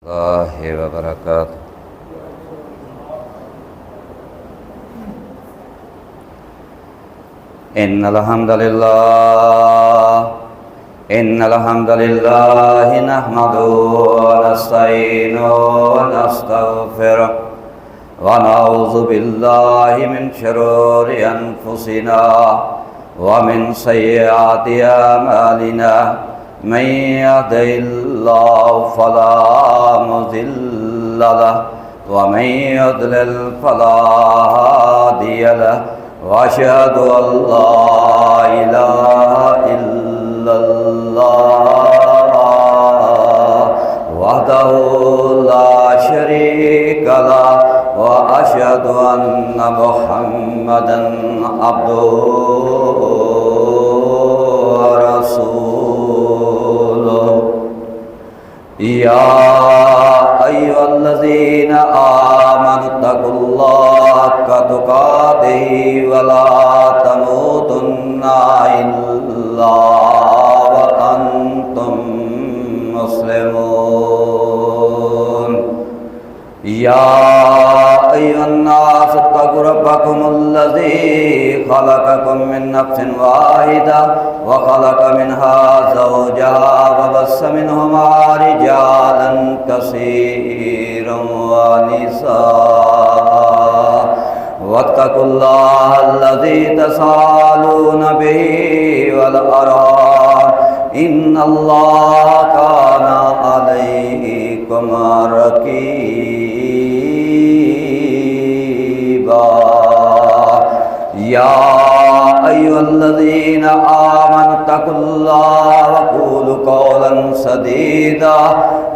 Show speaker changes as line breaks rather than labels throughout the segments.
الله وبركاته. إن الحمد لله نحمده ونستعينه ونستغفره ونعوذ بالله من شرور أنفسنا ومن سيئات أعمالنا من يهده الله فلا مضل له ومن يضلل فلا هادي له وأشهد أن لا إله إلا الله وحده لا شريك له وأشهد أن محمدا عبده ورسوله. يا أيها الذين آمنوا اتقوا الله حق تقاته ولا تموتن إلا وأنتم مسلمون. يا أيها الناس اتقوا ربكم الذي خلقكم من نفس واحدة وخلق منها زوجها وبث منهما رجالا كثيرا ونساء واتقوا الله الذي تساءلون به والأرحام إن الله كان عليكم رقيبا. يا أيها الذين آمنوا اتقوا الله وقولوا قولا سديدا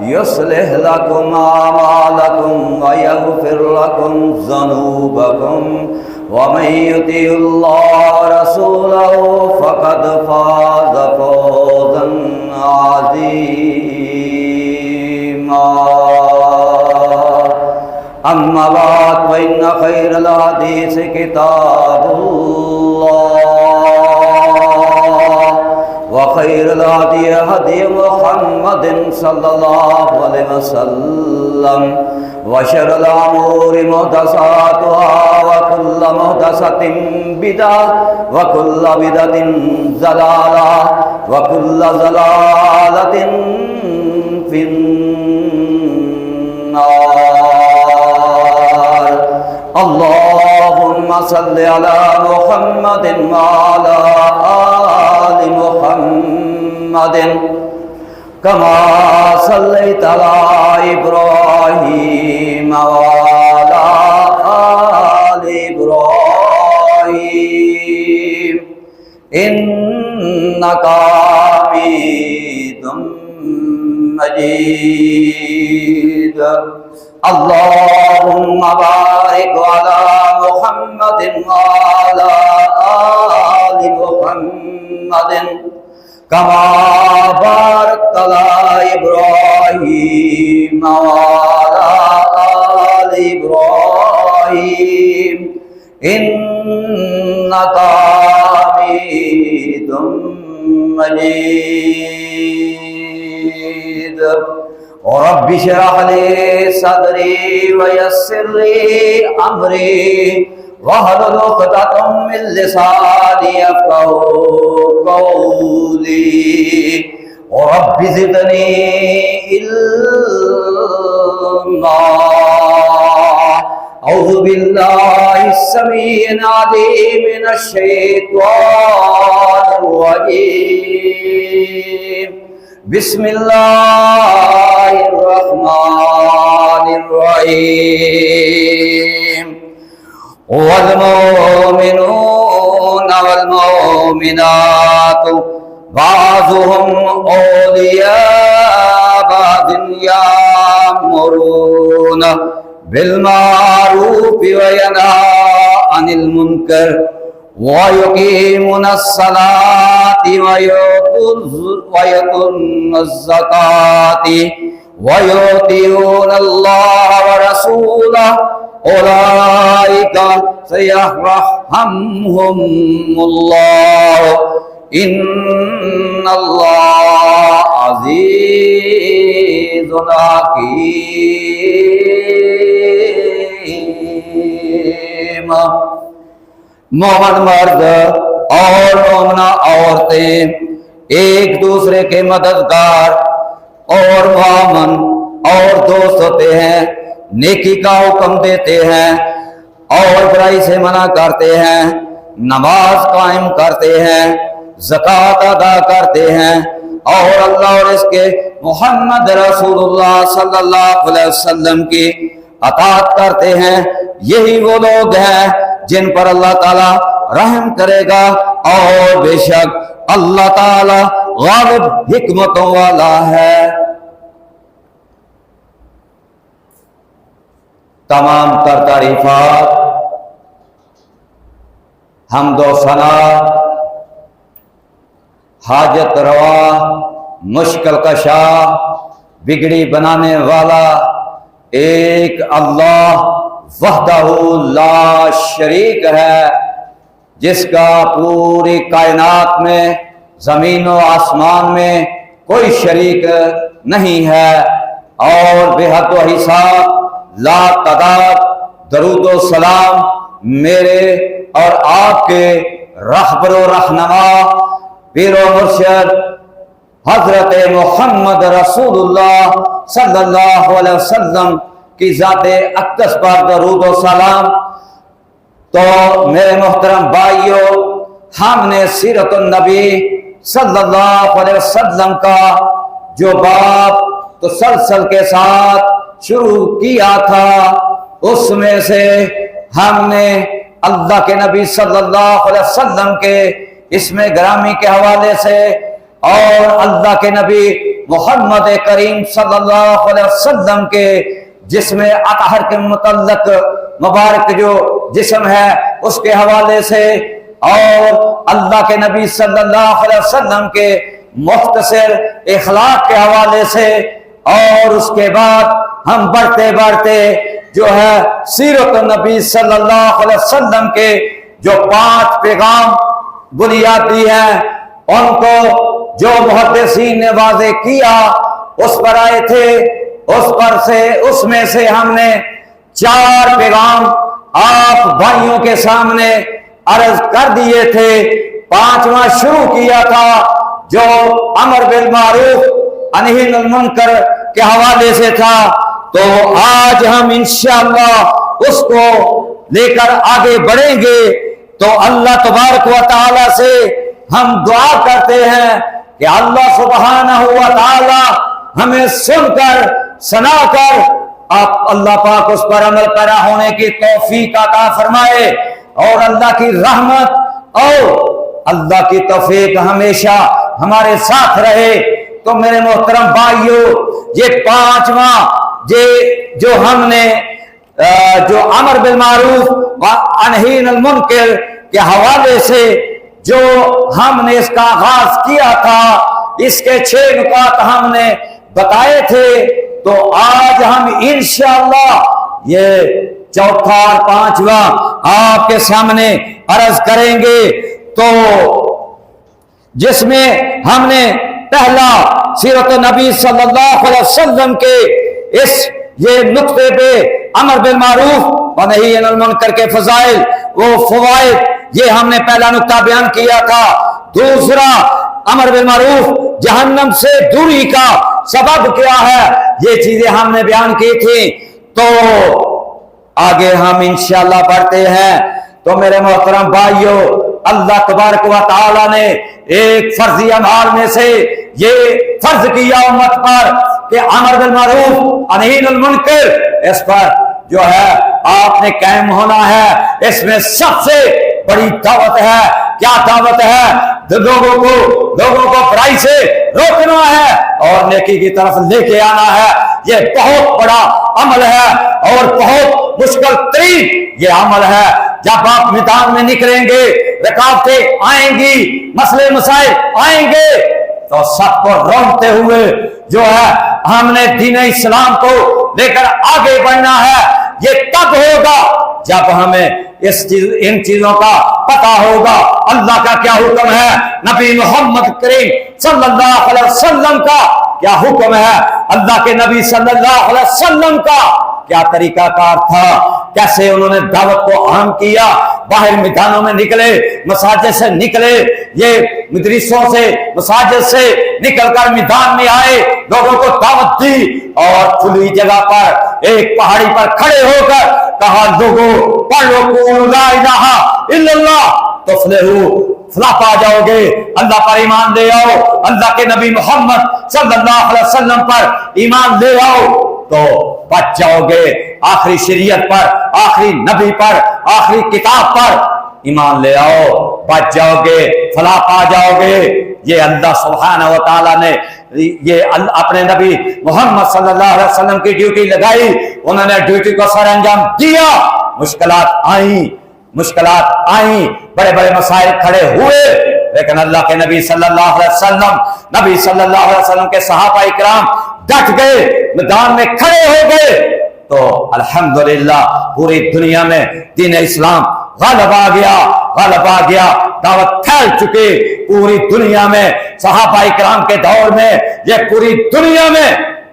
يصلح لكم أعمالكم ويغفر لكم ذنوبكم ومن يطع الله ورسوله فقد فاز فوزا عظيما. أما بعد فإن خير الحديث كتاب الله وخير الهدي هدي محمد صلى الله عليه وسلم وشر الأمور محدثاتها وكل محدثة بدعة وكل بدعة ضلالة وكل ضلالة في النار. اللهم صل على محمد وعلى آل محمد كما صليت على إبراهيم وعلى آل إبراهيم إنك حميد مجيد. اللهم بارك على محمد وعلى آل محمد كما باركت على إبراهيم وعلى آل إبراهيم إنك حميد مجيد. رب اشرح لي صدري ويسر لي أمري واحلل عقدة من لساني يفقهوا قولي. رب زدني علما. أعوذ بالله السميع العليم من الشيطان الرجيم. بسم الله الرحمن الرحيم. والمؤمنون والمؤمنات بعضهم أولياء بعض يأمرون بالمعروف وينهى عن المنكر ويقيمون الصلاة ويؤتون الزكاة ويطيعون الله ورسوله أولئك سيرحمهم الله إن الله عزیز حکیم۔ مومن مرد اور مومنہ عورتیں ایک دوسرے کے مددگار اور معاون اور دوست ہوتے ہیں، نیکی کا حکم دیتے ہیں اور برائی سے منع کرتے ہیں، نماز قائم کرتے ہیں، زکوٰۃ ادا کرتے ہیں اور اللہ اور اس کے محمد رسول اللہ صلی اللہ علیہ وسلم کی اطاعت کرتے ہیں۔ یہی وہ لوگ ہیں جن پر اللہ تعالی رحم کرے گا، اور بے شک اللہ تعالی غالب حکمتوں والا ہے۔ تمام تر تعریفات، حمد و ثنا، حاجت روا، مشکل کشا، بگڑی بنانے والا ایک اللہ وحدہ لا شریک ہے، جس کا پوری کائنات میں، زمین و آسمان میں کوئی شریک نہیں ہے، اور بے حد و حساب لا تعداد درود و سلام میرے اور آپ کے رہبر و رہنما پیر و مرشد حضرت محمد رسول اللہ صلی اللہ علیہ وسلم کی ذات اقدس پر درود و سلام۔ تو میرے محترم بھائیوں، ہم نے سیرت النبی صلی اللہ علیہ وسلم کا جو باب تسلسل کے ساتھ شروع کیا تھا، اس میں سے ہم نے اللہ کے نبی صلی اللہ علیہ وسلم کے اسم گرامی کے حوالے سے اور اللہ کے نبی محمد کریم صلی اللہ علیہ وسلم کے جسم اطہر کے متعلق مبارک جو جسم ہے اس کے حوالے سے، اور اللہ کے نبی صلی اللہ علیہ وسلم کے مختصر اخلاق کے حوالے سے، اور اس کے بعد ہم بڑھتے بڑھتے جو ہے سیرت النبی صلی اللہ علیہ وسلم کے جو 5 پیغام بنیادی ہیں ان کو جو محدثین نے واضح کیا اس پر آئے تھے، اس میں سے ہم نے 4 پیغام آپ بھائیوں کے سامنے عرض کر دیے تھے۔ 5واں شروع کیا تھا جو امر بالمعروف نہی عن المنکر کے حوالے سے تھا، تو آج ہم انشاءاللہ اس کو لے کر آگے بڑھیں گے۔ تو اللہ تبارک و تعالی سے ہم دعا کرتے ہیں کہ اللہ سبحانہ و تعالی ہمیں سن کر سنا کر آپ اللہ پاک اس پر عمل پیرا ہونے کی توفیق عطا فرمائے، اور اللہ کی رحمت اور اللہ کی توفیق ہمیشہ ہمارے ساتھ رہے۔ تو میرے محترم بھائیوں، یہ 5واں جو ہم نے جو امر بالمعروف نہی عن المنکر کے حوالے سے جو ہم نے اس کا آغاز کیا تھا، اس کے 6 نکات ہم نے بتائے تھے۔ تو آج ہم انشاءاللہ یہ 4تھا اور 5واں آپ کے سامنے عرض کریں گے، تو جس میں ہم نے پہلا سیرت نبی صلی اللہ علیہ وسلم کے اس یہ نقطے پہ امر بالمعروف و نہی عن المنکر کے فضائل، وہ فوائد، یہ ہم نے پہلا نقطہ بیان کیا تھا۔ دوسرا، امر بالمعروف جہنم سے دوری کا سبب کیا ہے، یہ چیزیں ہم نے بیان کی تھی۔ تو آگے ہم انشاءاللہ بڑھتے ہیں۔ تو میرے محترم بھائیوں، اللہ تبارک و تعالی نے ایک فرضی اعمال میں سے یہ فرض کیا امت پر کہ امر بالمعروف نہی عن المنکر، اس پر جو ہے آپ نے قائم ہونا ہے۔ اس میں سب سے بڑی دعوت ہے، کیا دعوت ہے؟ لوگوں کو برائی سے روکنا ہے اور نیکی کی طرف لے کے آنا ہے۔ یہ بہت بڑا عمل ہے اور بہت مشکل ترین یہ عمل ہے۔ جب آپ میدان میں نکلیں گے، رکاوٹیں آئیں گی، مسئلے مسائل آئیں گے، تو سب کو روکتے ہوئے جو ہے ہم نے دین اسلام کو لے کر آگے بڑھنا ہے۔ یہ تب ہوگا جب ہمیں ان چیزوں کا پتہ ہوگا، اللہ کا کیا حکم ہے، نبی محمد کریم صلی اللہ علیہ وسلم کا کیا حکم ہے، اللہ کے نبی صلی اللہ علیہ وسلم کا کیا طریقہ کار تھا، کیسے انہوں نے دعوت کو عام کیا، باہر میدانوں میں نکلے، مساجد سے نکلے، یہ مدرسوں سے مساجد سے نکل کر میدان میں آئے، لوگوں کو دعوت دی اور کھلی جگہ پر ایک پہاڑی پر کھڑے ہو کر کہا لوگوں پڑھو قولوا لا الہ الا اللہ تفلحوا، فلاح پا جاؤ گے، اللہ پر ایمان لے آؤ، اللہ کے نبی محمد صلی اللہ علیہ وسلم پر ایمان لے آؤ تو بچ جاؤ گے، آخری شریعت پر، آخری نبی پر، آخری کتاب پر ایمان لے آؤ، بچ جاؤ گے، فلاح پا جاؤ گے۔ یہ اللہ سبحانہ و تعالیٰ نے یہ اپنے نبی محمد صلی اللہ علیہ وسلم کی ڈیوٹی لگائی، انہوں نے ڈیوٹی کو سر انجام دیا، مشکلات آئیں، بڑے بڑے مسائل کھڑے ہوئے، لیکن اللہ کے نبی صلی اللہ علیہ وسلم کے صحابہ اکرام ڈٹ گئے، میدان میں کھڑے ہو گئے، تو الحمدللہ پوری دنیا میں دین اسلام غالب آ گیا، دعوت پھیل چکی پوری دنیا میں، صحابہ اکرام کے دور میں یہ پوری دنیا میں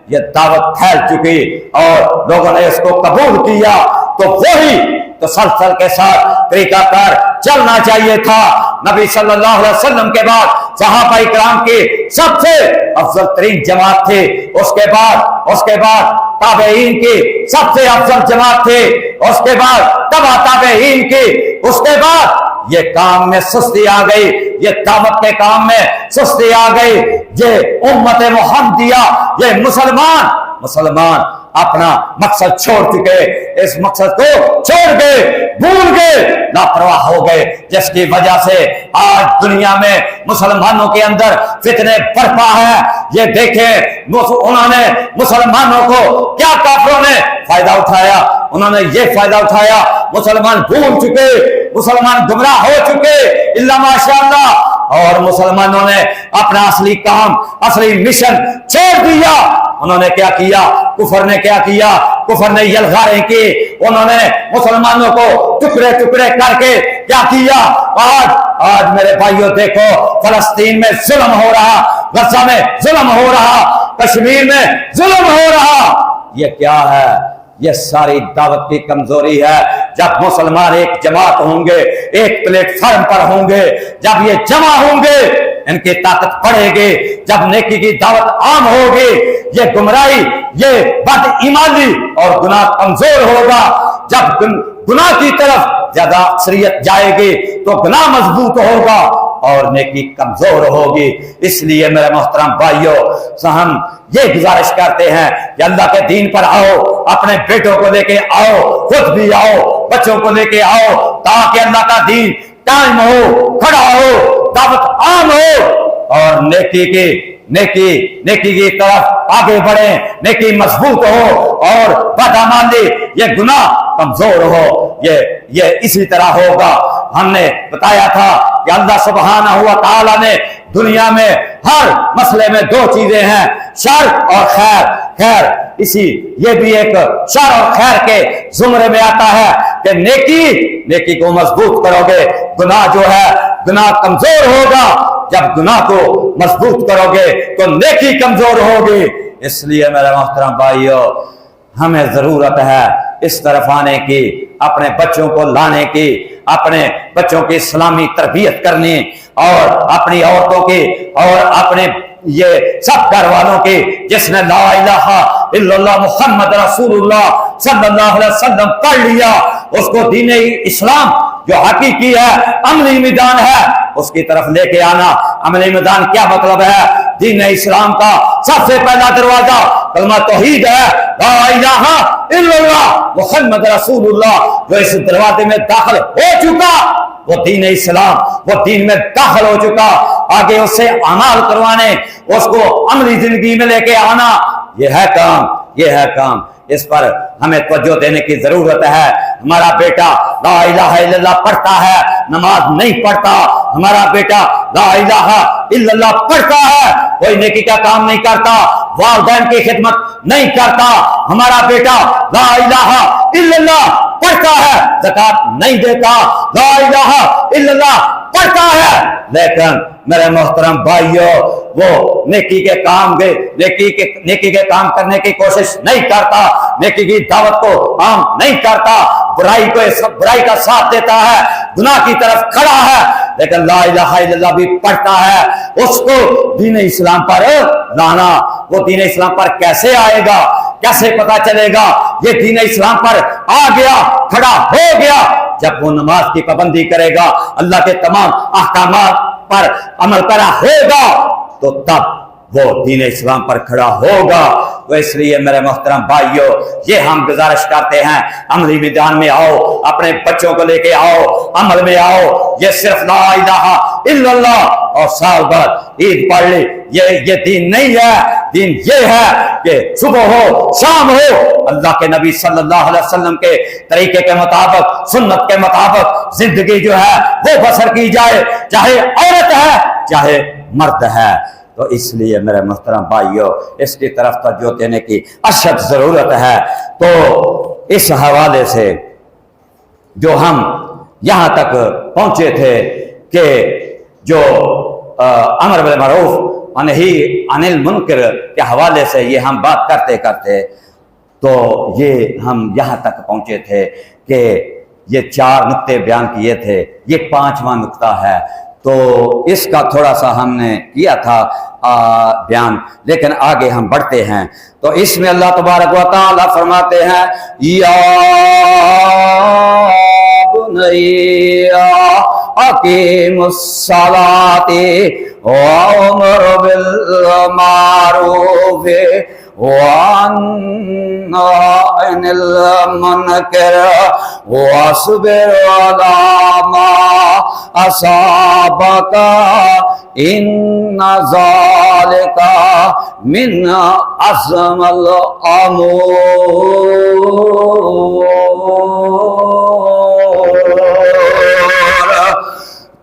یہ دعوت پھیل چکی اور لوگوں نے اس کو قبول کیا، تو وہی تسلسل کے ساتھ طریقہ کار چلنا چاہیے تھا۔ نبی صلی اللہ علیہ وسلم کے بعد صحابہ اکرام کی سب سے افضل ترین جماعت تھی، اس کے بعد تابعین کی سب سے افضل جماعت تھی، اس کے بعد تبع تابعین کی، اس کے بعد یہ کام میں سستی آ گئی، یہ دعوت کے کام میں سستی آ گئی، یہ امت محمدیہ، یہ مسلمان اپنا مقصد چھوڑ چکے، اس مقصد کو چھوڑ گئے، بھول گئے، لاپرواہ ہو گئے، جس کی وجہ سے آج دنیا میں مسلمانوں کے اندر فتنے برپا ہے۔ یہ دیکھیں انہوں نے مسلمانوں کو کیا کافروں نے فائدہ اٹھایا، انہوں نے یہ فائدہ اٹھایا، مسلمان بھول چکے، مسلمان گمراہ ہو چکے، اللہ ماشاءاللہ، اور مسلمانوں نے اپنا اصلی کام، اصلی مشن چھوڑ دیا۔ انہوں نے کیا کیا؟ کفر نے کیا کیا؟ کفر نے یلغاریں کی، انہوں نے مسلمانوں کو ٹکڑے ٹکڑے کر کے کیا کیا؟ آج میرے بھائیوں دیکھو، فلسطین میں ظلم ہو رہا، غزہ میں ظلم ہو رہا، کشمیر میں ظلم ہو رہا، یہ کیا ہے؟ یہ ساری دعوت کی کمزوری ہے۔ جب مسلمان ایک جماعت ہوں گے، ایک پلیٹ فارم پر ہوں گے، جب یہ جمع ہوں گے، ان کی طاقت بڑھے گی، جب نیکی کی دعوت عام ہوگی، یہ گمراہی، یہ بد ایمانی اور گناہ کمزور ہوگا۔ جب گناہ کی طرف زیادہ اکثریت جائے گی تو گناہ مضبوط ہوگا اور نیکی کمزور ہوگی۔ اس لیے میرے محترم بھائیوں، ہم یہ گزارش کرتے ہیں کہ اللہ کے دین پر آؤ، اپنے بیٹوں کو لے کے آؤ، خود بھی آؤ، بچوں کو لے کے آؤ، تاکہ اللہ کا دین قائم ہو، کھڑا ہو، دعوت عام ہو اور نیکی کی طرف آگے بڑھیں، نیکی مضبوط ہو اور بدعمالی، یہ گناہ کمزور ہو۔ یہ اسی طرح ہوگا۔ ہم نے بتایا تھا کہ اللہ سبحانہ و تعالی نے دنیا میں ہر مسئلے میں دو چیزیں ہیں، شر اور خیر۔ یہ بھی ایک شر اور خیر کے زمرے میں آتا ہے کہ نیکی کو مضبوط کرو گے، گناہ جو ہے گناہ کمزور ہوگا، جب گناہ کو مضبوط کرو گے تو نیکی کمزور ہوگی۔ اس لیے میرے محترم بھائیوں، ہمیں ضرورت ہے اس طرف آنے کی، اپنے بچوں کو لانے کی، اپنے بچوں کی اسلامی تربیت کرنی، اور اپنی عورتوں کی اور اپنے یہ سب گھر والوں کی، جس نے لا الہ الا اللہ محمد رسول اللہ صلی اللہ علیہ وسلم پڑھ لیا، اس کو دین اسلام جو حقیقی ہے، عملی میدان ہے، اس کی طرف لے کے آنا۔ عملی میدان کیا مطلب ہے؟ دین اسلام کا سب سے پہلا دروازہ کلمہ توحید ہے، لا الہ الا اللہ محمد رسول اللہ۔ جو اس دروازے میں داخل ہو چکا وہ دین اسلام، وہ دین میں داخل ہو چکا، آگے اس سے اعمال کروانے، اس کو عملی زندگی میں لے کے آنا، یہ ہے کام۔ اس پر ہمیں توجہ دینے کی ضرورت ہے۔ ہمارا بیٹا لا الہ الا اللہ پڑھتا ہے، نماز نہیں پڑھتا، ہمارا بیٹا لا الہ الا اللہ پڑھتا ہے، کوئی نیکی کا کام نہیں کرتا، والدین کی خدمت نہیں کرتا، ہمارا بیٹا لا الہ الا اللہ پڑھتا ہے, زکات نہیں دیتا, لا الہ الا اللہ پڑھتا ہے, لیکن میرے محترم بھائیوں وہ نیکی کے کام کرنے کی کوشش نہیں کرتا, نیکی کی دعوت کو عام نہیں کرتا, برائی کا ساتھ دیتا ہے, گناہ کی طرف کھڑا ہے, لیکن لا الہ الا اللہ بھی پڑھتا ہے. اس کو دین اسلام پر لانا, وہ دین اسلام پر کیسے آئے گا, کیسے پتا چلے گا یہ دین اسلام پر آ گیا, کھڑا ہو گیا؟ جب وہ نماز کی پابندی کرے گا, اللہ کے تمام احکامات پر عمل کرا ہوگا, تو تب وہ دین اسلام پر کھڑا ہوگا. تو اس لیے میرے محترم بھائیوں یہ ہم گزارش کرتے ہیں, عملی میدان میں آؤ, اپنے بچوں کو لے کے آؤ, عمل میں آؤ. یہ صرف لا الہ الا اللہ اور سال بعد عید پڑھ لی, یہ دین نہیں ہے. دین یہ ہے کہ صبح ہو شام ہو اللہ کے نبی صلی اللہ علیہ وسلم کے طریقے کے مطابق, سنت کے مطابق زندگی جو ہے وہ بسر کی جائے, چاہے عورت ہے چاہے مرد ہے. تو اس لیے میرے محترم بھائیوں اس کی طرف توجہ دینے کی اشد ضرورت ہے. تو اس حوالے سے جو ہم یہاں تک پہنچے تھے کہ جو امر بالمعروف ونہی عن المنکر کے حوالے سے یہ ہم بات کرتے کرتے تو یہ ہم یہاں تک پہنچے تھے کہ یہ 4 نقطے بیان کیے تھے, یہ 5واں نقطہ ہے. تو اس کا تھوڑا سا ہم نے کیا تھا بیان, لیکن آگے ہم بڑھتے ہیں. تو اس میں اللہ تبارک و تعالی فرماتے ہیں یا بنی اقیم الصلاۃ وامر بالمعروف وانہ عن المنکر واصبر علی ما اصابک ان ذالک من عزم الامور.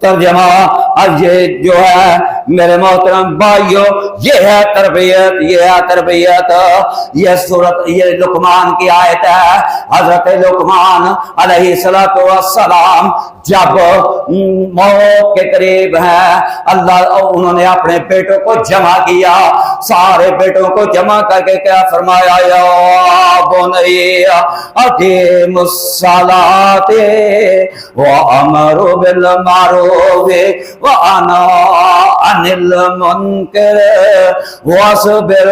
ترجمہ اب یہ جو ہے میرے محترم بھائیوں یہ ہے تربیت, یہ ہے تربیت. یہ سورت یہ لقمان کی آیت ہے. حضرت لقمان علیہ السلام جب موت کے قریب ہیں, انہوں نے اپنے بیٹوں کو جمع کیا, سارے بیٹوں کو جمع کر کے کیا فرمایا, یا بنی اقیم الصلاۃ وامر بالمعروف وانہی عن المنکر واصبر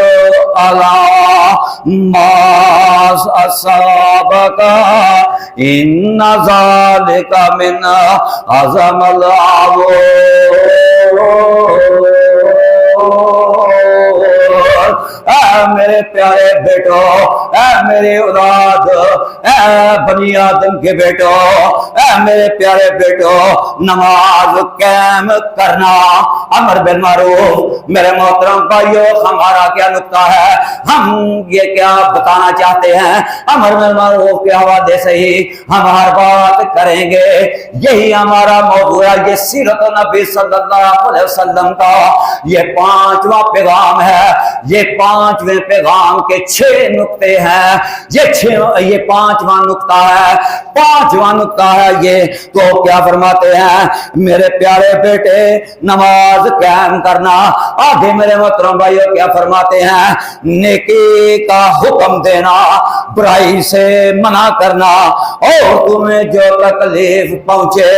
علی ما اصابک ان ذالک من عزم الامور. اے میرے پیارے بیٹو, اے میرے اولاد, اے بنی آدم کے بیٹو, اے میرے پیارے بیٹو, نماز قائم کرنا, امر بالمعروف. میرے محترم بھائیو ہمارا کیا نقطہ ہے, ہم یہ کیا بتانا چاہتے ہیں, امر بالمعروف کے حوالے سے ہی ہم ہر بات کریں گے. یہی ہمارا موضوع ہے, یہ سیرت نبی صلی اللہ علیہ وسلم کا یہ 5واں پیغام ہے. یہ 5ویں پیغام کے 6 نقطے ہیں. یہ 5واں نقطہ ہے, 5واں نقطہ ہے یہ. تو کیا فرماتے ہیں میرے پیارے بیٹے, نماز قائم کرنا. آگے میرے محترم بھائیو کیا فرماتے ہیں, نیکی کا حکم دینا, برائی سے منع کرنا, اور تمہیں جو تکلیف پہنچے,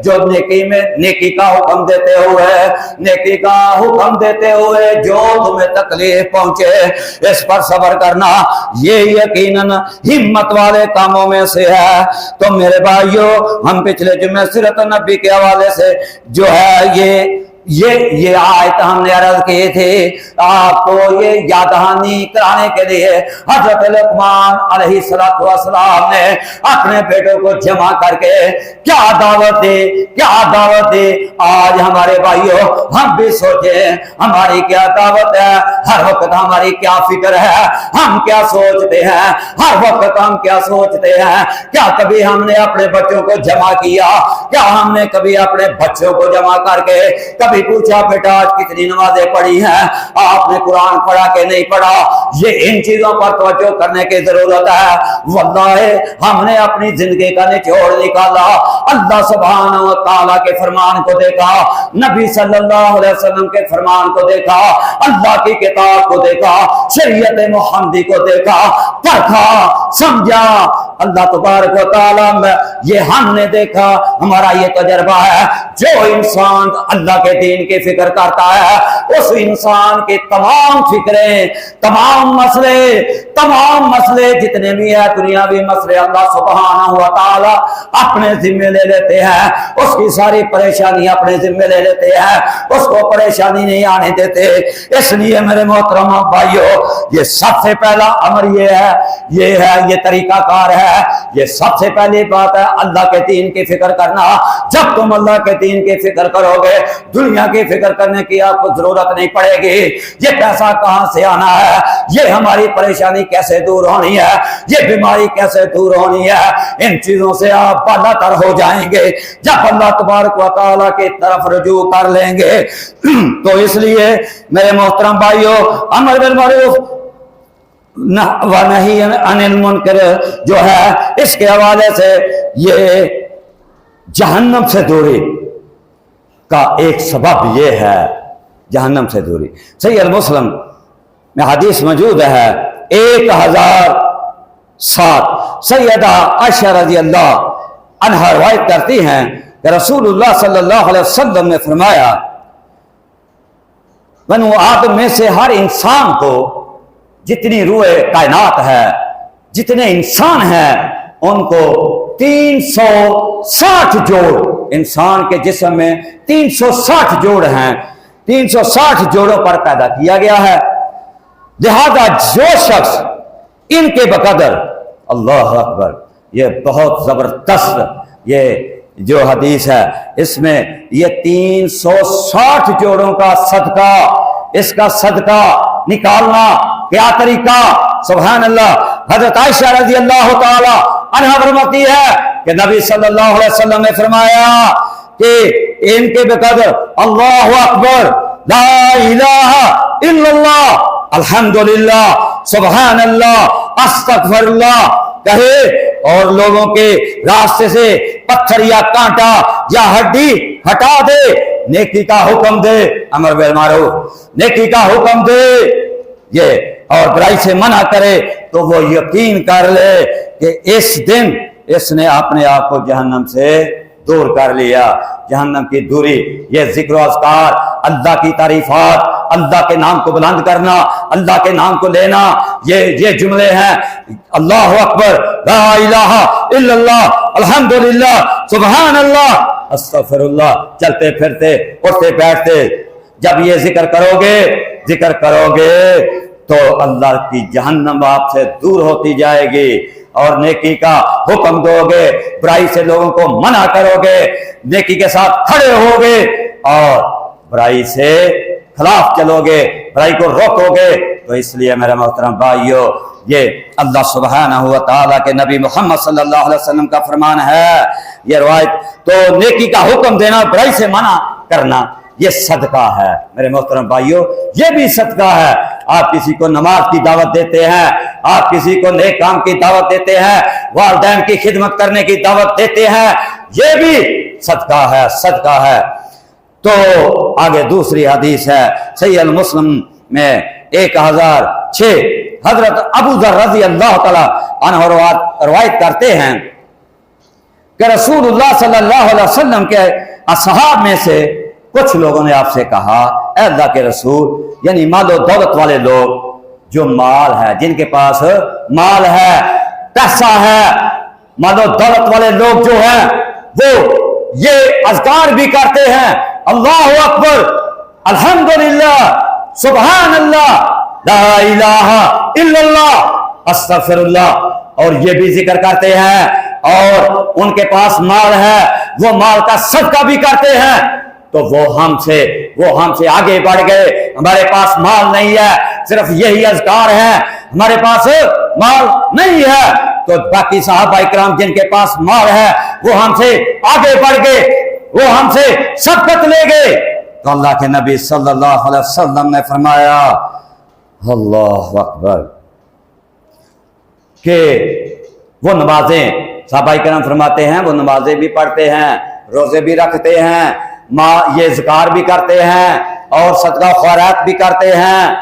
جو نیکی کا حکم دیتے ہوئے, نیکی کا حکم دیتے ہوئے جو تمہیں تکلیف پہنچے اس پر صبر کرنا, یہ یقیناً ہمت والے کاموں میں سے ہے. تو میرے بھائیو ہم پچھلے جمعے سیرت نبی کے حوالے سے جو ہے یہ آیت ہم نے عرض کی تھی آپ کو یہ یاد دہانی کرانے کے لیے. حضرت لقمان علیہ السلام نے اپنے بیٹوں کو جمع کر کے کیا دعوت دی. آج ہمارے بھائیوں ہم بھی سوچیں ہماری کیا دعوت ہے, ہر وقت ہماری کیا فکر ہے, ہم کیا سوچتے ہیں, ہر وقت ہم کیا سوچتے ہیں. کیا کبھی ہم نے اپنے بچوں کو جمع کیا, کیا ہم نے کبھی اپنے بچوں کو جمع کر کے کبھی کبھی پوچھا بیٹا آج کتنی نمازیں پڑھی ہیں، آپ نے قرآن پڑھا کہ نہیں پڑھا؟ یہ ان چیزوں پر توجہ کرنے کی ضرورت ہے۔ واللہ ہم نے اپنی زندگی کا نچوڑ نکالا، اللہ سبحانہ و تعالیٰ کے فرمان کو دیکھا، نبی صلی اللہ علیہ وسلم کے فرمان کو دیکھا، اللہ کی کتاب کو دیکھا، شریعت محمدی کو دیکھا، پرکھا، سمجھا۔ اللہ تبارک و تعالیٰ میں یہ ہم نے دیکھا، ہمارا یہ تجربہ ہے، جو انسان اللہ کے دین کی فکر کرتا ہے اس انسان کی تمام فکریں، تمام مسئلے جتنے بھی ہیں دنیاوی مسئلے اللہ سبحانہ و تعالیٰ اپنے ذمہ لے لیتے ہیں، اس کی ساری پریشانی اپنے ذمہ لے لیتے ہیں، اس کو پریشانی نہیں آنے دیتے۔ اس لیے میرے محترم بھائیو، یہ سب سے پہلا امر یہ طریقہ کار ہے، یہ سب سے پہلی بات ہے اللہ کے دین کی فکر کرنا۔ جب تم اللہ کے دین کی فکر کرو گے دنیا کی فکر کرنے کی آپ کو ضرورت نہیں پڑے گی۔ یہ پیسہ کہاں سے آنا ہے، یہ ہماری پریشانی کیسے دور ہونی ہے، یہ بیماری کیسے دور ہونی ہے، ان چیزوں سے آپ بالا تر ہو جائیں گے جب اللہ تبارک و تعالیٰ کی طرف رجوع کر لیں گے۔ تو اس لیے میرے محترم بھائیو، امر بالمعروف ونہی عن المنکر جو ہے اس کے حوالے سے یہ جہنم سے دوری کا ایک سبب یہ ہے، جہنم سے دوری۔ صحیح المسلم میں حدیث موجود ہے 1007، سیدہ عائشہ رضی اللہ عنہا روایت کرتی ہیں کہ رسول اللہ صلی اللہ علیہ وسلم نے فرمایا، بنو آدم میں سے ہر انسان کو جتنی روح کائنات ہے، جتنے انسان ہیں، ان کو 360 جوڑ، انسان کے جسم میں 360 جوڑ ہیں، 360 جوڑوں پر پیدا کیا گیا ہے۔ لہذا جو شخص ان کے بقدر، اللہ اکبر، یہ بہت زبردست یہ جو حدیث ہے، اس میں یہ 360 جوڑوں کا صدقہ، اس کا صدقہ نکالنا کیا طریقہ، سبحان اللہ۔ حضرت عائشہ رضی اللہ تعالی عنہا فرماتی ہے کہ نبی صلی اللہ علیہ وسلم نے فرمایا کہ ان کے بقدر اللہ اکبر، لا الہ الا اللہ، الحمدللہ، سبحان اللہ، استغفر اللہ کہے اور لوگوں کے راستے سے پتھر یا کانٹا یا ہڈی ہٹا دے، نیکی کا حکم دے، امر بالمعروف، نیکی کا حکم دے یہ، اور برائی سے منع کرے، تو وہ یقین کر لے کہ اس دن اس نے اپنے آپ کو جہنم سے دور کر لیا۔ جہنم کی دوری، یہ ذکر و اذکار، اللہ کی تعریفات، اللہ کے نام کو بلند کرنا، اللہ کے نام کو لینا، یہ جملے ہیں، اللہ اکبر، لا الہ الا اللہ، الحمدللہ، سبحان اللہ، استغفر اللہ، چلتے پھرتے اٹھتے بیٹھتے جب یہ ذکر کرو گے تو اللہ کی جہنم آپ سے دور ہوتی جائے گی، اور نیکی کا حکم دو گے، برائی سے لوگوں کو منع کرو گے، نیکی کے ساتھ کھڑے ہوگے اور برائی سے خلاف چلو گے، برائی کو روکو گے۔ تو اس لیے میرے محترم بھائیو، یہ اللہ سبحانہ و تعالیٰ کے نبی محمد صلی اللہ علیہ وسلم کا فرمان ہے، یہ روایت۔ تو نیکی کا حکم دینا، برائی سے منع کرنا، یہ صدقہ ہے میرے محترم بھائیو، یہ بھی صدقہ ہے۔ آپ کسی کو نماز کی دعوت دیتے ہیں، آپ کسی کو نیک کام کی دعوت دیتے ہیں، والدین کی خدمت کرنے کی دعوت دیتے ہیں، یہ بھی صدقہ ہے۔ تو آگے دوسری حدیث ہے صحیح المسلم میں 1006، حضرت ابو ذر رضی اللہ تعالی عنہ روایت کرتے ہیں کہ رسول اللہ صلی اللہ علیہ وسلم کے اصحاب میں سے کچھ لوگوں نے آپ سے کہا، اے اللہ کے رسول، یعنی مال و دولت والے لوگ، جو مال ہے، جن کے پاس مال ہے، پیسہ ہے، مال و دولت والے لوگ جو ہیں وہ یہ اذکار بھی کرتے ہیں، اللہ اکبر، الحمدللہ، سبحان اللہ، لا الہ الا اللہ، استغفر اللہ، اور یہ بھی ذکر کرتے ہیں، اور ان کے پاس مال ہے، وہ مال کا صدقہ بھی کرتے ہیں، تو وہ ہم سے آگے بڑھ گئے۔ ہمارے پاس مال نہیں ہے، صرف یہی اذکار ہے، ہمارے پاس مال نہیں ہے، تو باقی صحابہ اکرام جن کے پاس مال ہے وہ ہم سے آگے بڑھ گئے، وہ ہم سے سبقت لے گئے۔ تو اللہ کے نبی صلی اللہ علیہ وسلم نے فرمایا اللہ اکبر کہ وہ نمازیں، صحابہ کرام فرماتے ہیں وہ نمازیں بھی پڑھتے ہیں، روزے بھی رکھتے ہیں، یہ ذکر بھی کرتے ہیں اور صدقہ خیرات بھی کرتے ہیں،